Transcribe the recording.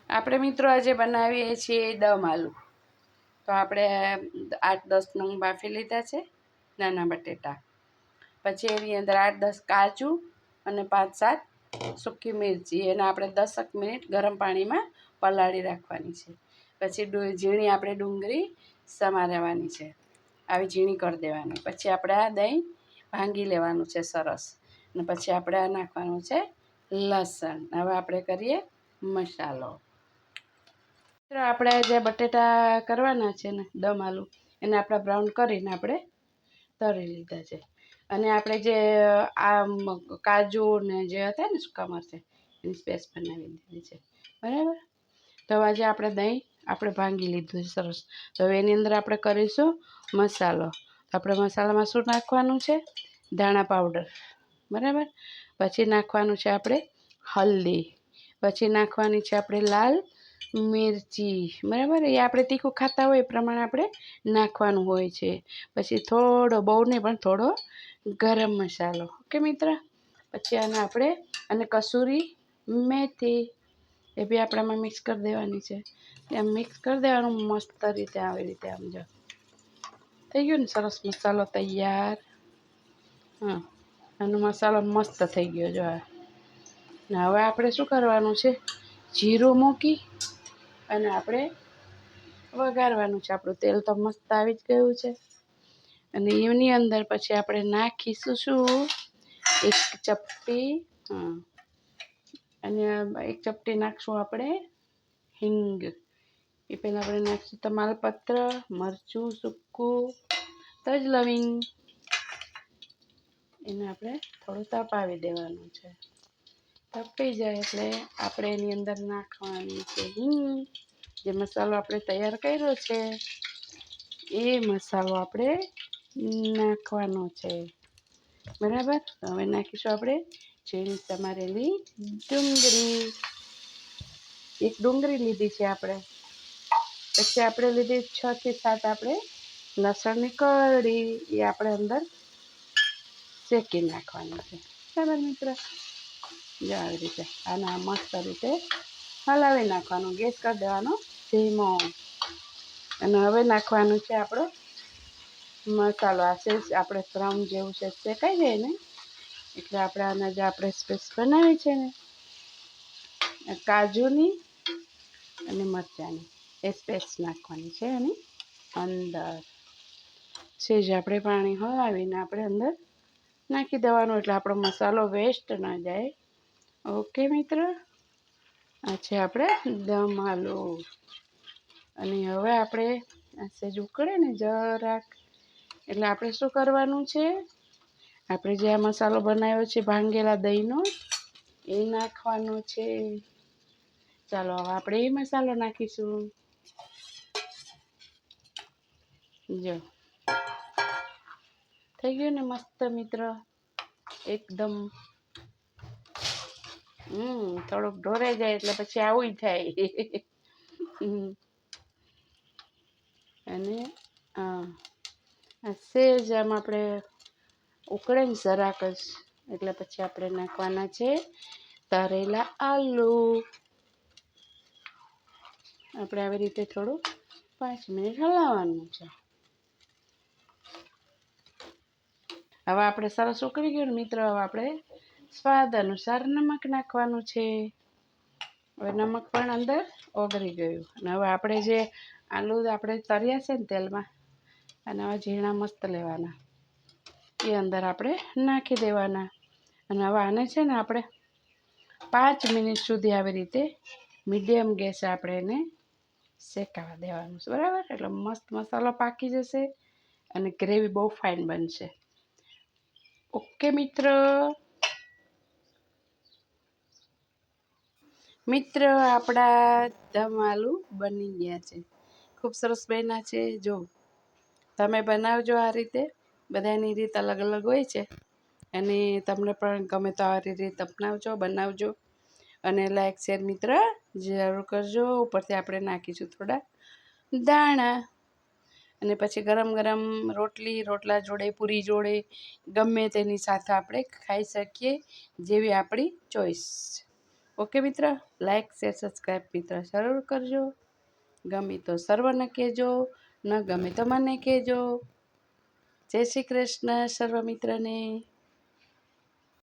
આપણે મિત્રો આજે બનાવીએ છીએ દમ આલુ. તો આપણે 8-10 નંગ બાફી લીધા છે નાના બટેટા. પછી એની અંદર 8-10 કાજુ અને 5-7 સૂકી મિરચી એને આપણે 10 મિનિટ ગરમ પાણીમાં પલાળી રાખવાની છે. પછી ઝીણી આપણે ડુંગળી સમારવાની છે, આવી ઝીણી કરી દેવાની. પછી આપણે આ દહીં ભાંગી લેવાનું છે સરસ, અને પછી આપણે આ નાખવાનું છે લસણ. હવે આપણે કરીએ મસાલો. આપણે જે બટેટા કરવાના છે ને દમ આલુ, એને આપણે બ્રાઉન કરીને આપણે તળી લીધા છે. અને આપણે જે આ કાજુ ને જે હતા ને સૂકા મરચાં, એની પેસ્ટ બનાવી દીધી છે, બરાબર. તો આજે આપણે દહીં આપણે ભાંગી લીધું છે સરસ. તો હવે એની અંદર આપણે કરીશું મસાલો. તો આપણે મસાલામાં શું નાખવાનું છે? ધાણા પાવડર, બરાબર. પછી નાખવાનું છે આપણે હલ્દી. પછી નાખવાની છે આપણે લાલ મિરચી, બરાબર. એ આપણે તીખું ખાતા હોય એ પ્રમાણે આપણે નાખવાનું હોય છે. પછી થોડો, બહુ નહીં પણ થોડો ગરમ મસાલો, ઓકે મિત્ર. પછી આને આપણે અને કસૂરી મેથી એ બી આપણામાં મિક્સ કરી દેવાની છે. એમ મિક્સ કરી દેવાનું મસ્ત રીતે, આવી રીતે. આમ જો થઈ ગયો ને સરસ મસાલો તૈયાર. હા, આનો મસાલો મસ્ત થઈ ગયો જો આ. ને હવે આપણે શું કરવાનું છે? જીરું મૂકી અને આપણે વઘારવાનું છે. આપણું તેલ તો મસ્ત આવી જ ગયું છે. અને એની અંદર પછી આપણે નાખીશું શું? એક ચપટી, હા, અને એક ચપટી નાખશું આપણે હિંગ. એ પહેલાં આપણે નાખીશું તમાલપત્ર, મરચું સૂકું, તજ લવિંગ. એને આપણે થોડું તપાવી દેવાનું છે. તપાઈ જાય એટલે આપણે એની અંદર નાખવાની છે હિંગ. જે મસાલો આપણે તૈયાર કર્યો છે એ મસાલો આપણે નાખવાનો છે, બરાબર. હવે નાખીશું આપણે ઝીણી સમારેલી ડુંગળી. એક ડુંગળી લીધી છે આપણે. પછી આપણે લીધી 6 થી 7 આપણે લસણની કળી. એ આપણે અંદર શેકી નાખવાની છે, બરાબર મિત્ર. જો આવી રીતે આના મસ્ત રીતે હલાવી નાખવાનું. ગેસ કરી દેવાનો ધીમો. અને હવે નાખવાનું છે આપણો મસાલો. આ સેજ આપણે ક્રમ જેવું છે શેકાઈ જાય ને એટલે આપણે આના જે આપણે પેસ્ટ બનાવી છે ને કાજુની અને મરચાંની, એ પેસ્ટ નાખવાની છે એની અંદર. સેજ આપણે પાણી હલાવીને આપણે અંદર નાખી દેવાનું, એટલે આપણો મસાલો વેસ્ટ ન જાય, ઓકે મિત્ર. આ છે આપણે દમ આલુ. અને હવે આપણે આ સેજ ઉકળે ને જરાક એટલે આપણે શું કરવાનું છે? આપણે જે આ મસાલો બનાવ્યો છે ભાંગેલા દહીંનો, એ નાખવાનો છે. ચાલો હવે આપણે એ મસાલો નાખીશું. જો થઈ ગયું ને મસ્ત મિત્ર, એકદમ. થોડુંક ઢોરાઈ જાય એટલે પછી આવું થાય. અને સેજ આમ આપણે ઉકળે ને જરાક જ એટલે પછી આપણે નાખવાના છે તળેલા આલુ. આપણે આવી રીતે થોડું 5 મિનિટ હલાવવાનું છે. હવે આપણે સરસ ઉકળી ગયું ને મિત્ર. હવે આપણે સ્વાદ અનુસાર નમક નાખવાનું છે. હવે નમક પણ અંદર ઓગળી ગયું. અને હવે આપણે જે આલુ આપણે તળ્યા છે ને તેલમાં, અને હવે ઝીણા મસ્ત લેવાના, એ અંદર આપણે નાખી દેવાના. અને હવે આને છે ને આપણે 5 મિનિટ સુધી આવી રીતે મીડિયમ ગેસે આપણે એને શેકાવા દેવાનું છે, બરાબર. એટલે મસ્ત મસાલો પાકી જશે અને ગ્રેવી બહુ ફાઇન બનશે, ઓકે મિત્ર. મિત્ર આપણા દમ આલુ બની ગયા છે, ખૂબ સરસ બન્યા છે. જો તમે બનાવજો આ રીતે. બધાની રીત અલગ અલગ હોય છે, અને તમને પણ ગમે તો આ રીત અપનાવજો, બનાવજો. અને લાઈક શેર મિત્ર જરૂર કરજો. ઉપરથી આપણે નાખીશું થોડા દાણા. અને પછી ગરમ ગરમ રોટલા જોડે, પૂરી જોડે, ગમે તેની સાથે આપણે ખાઈ શકીએ, જેવી આપણી ચોઈસ. ઓકે મિત્ર, લાઈક શેર સબસ્ક્રાઈબ મિત્ર જરૂર કરજો. ગમે તો સર્વને કહેજો, ન ગમે તો મને કહેજો. જય શ્રી કૃષ્ણ સર્વ મિત્રને.